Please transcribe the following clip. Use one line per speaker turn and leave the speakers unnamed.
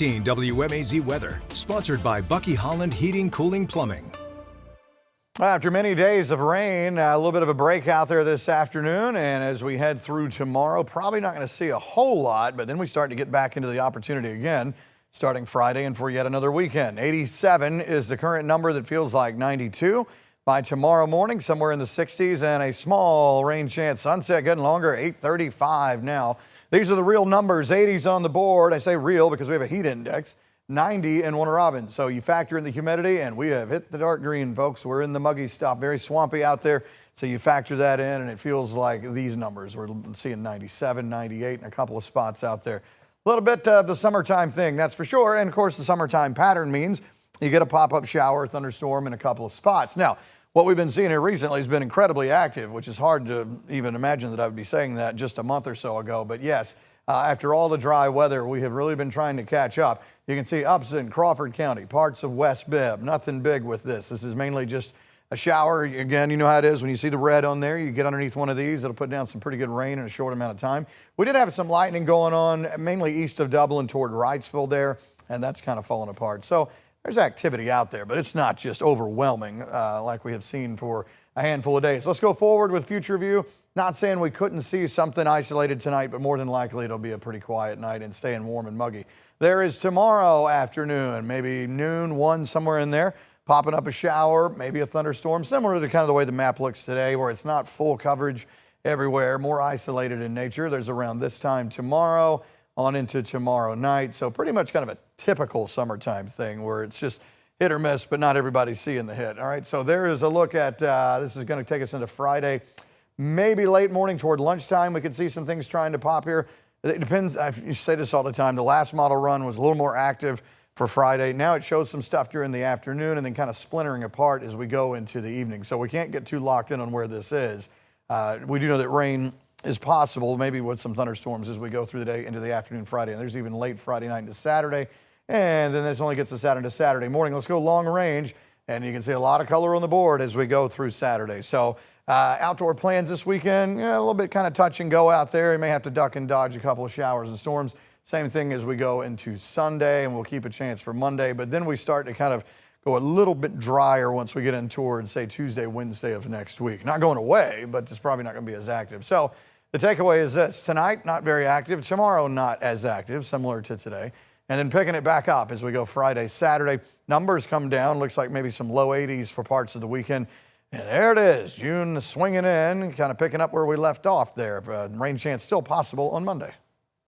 WMAZ weather, sponsored by Bucky Holland Heating, Cooling, Plumbing.
After many days of rain, a little bit of a break out there this afternoon, and as we head through tomorrow, probably not going to see a whole lot, but then we start to get back into the opportunity again, starting Friday and for yet another weekend. 87 is the current number that feels like 92. By tomorrow morning, somewhere in the 60s and a small rain chance. Sunset getting longer, 8:35 now. These are the real numbers, 80s on the board. I say real because we have a heat index, 90 in Warner Robins. So you factor in the humidity and we have hit the dark green, folks. We're in the muggy stuff, very swampy out there. So you factor that in and it feels like these numbers. We're seeing 97, 98 in a couple of spots out there. A little bit of the summertime thing, that's for sure. And of course, the summertime pattern means you get a pop-up shower, thunderstorm in a couple of spots. Now, what we've been seeing here recently has been incredibly active, which is hard to even imagine that I would be saying that just a month or so ago. But yes, after all the dry weather, we have really been trying to catch up. You can see Upson, Crawford County, parts of West Bibb, nothing big with this. This is mainly just a shower. Again, you know how it is when you see the red on there, you get underneath one of these, it'll put down some pretty good rain in a short amount of time. We did have some lightning going on, mainly east of Dublin toward Wrightsville there, and that's kind of fallen apart. So there's activity out there, but it's not just overwhelming like we have seen for a handful of days. Let's go forward with future view. Not saying we couldn't see something isolated tonight, but more than likely it'll be a pretty quiet night and staying warm and muggy. There is tomorrow afternoon, maybe noon, 1, somewhere in there, popping up a shower, maybe a thunderstorm, similar to kind of the way the map looks today, where it's not full coverage everywhere, more isolated in nature. There's around this time tomorrow on into tomorrow night. So pretty much kind of a typical summertime thing where it's just hit or miss, but not everybody's seeing the hit. All right, so there is a look at, this is going to take us into Friday, maybe late morning toward lunchtime. We could see some things trying to pop here. It depends. I say this all the time. The last model run was a little more active for Friday. Now it shows some stuff during the afternoon and then kind of splintering apart as we go into the evening. So we can't get too locked in on where this is. We do know that rain is possible, maybe with some thunderstorms as we go through the day into the afternoon Friday. And there's even late Friday night into Saturday. And then this only gets us out into Saturday morning. Let's go long range. And you can see a lot of color on the board as we go through Saturday. So outdoor plans this weekend, a little bit kind of touch and go out there. You may have to duck and dodge a couple of showers and storms. Same thing as we go into Sunday, and we'll keep a chance for Monday. But then we start to kind of go a little bit drier once we get in towards, say, Tuesday, Wednesday of next week. Not going away, but it's probably not going to be as active. So the takeaway is this. Tonight, not very active. Tomorrow, not as active, similar to today. And then picking it back up as we go Friday, Saturday. Numbers come down. Looks like maybe some low 80s for parts of the weekend. And there it is. June swinging in, kind of picking up where we left off there. Rain chance still possible on Monday.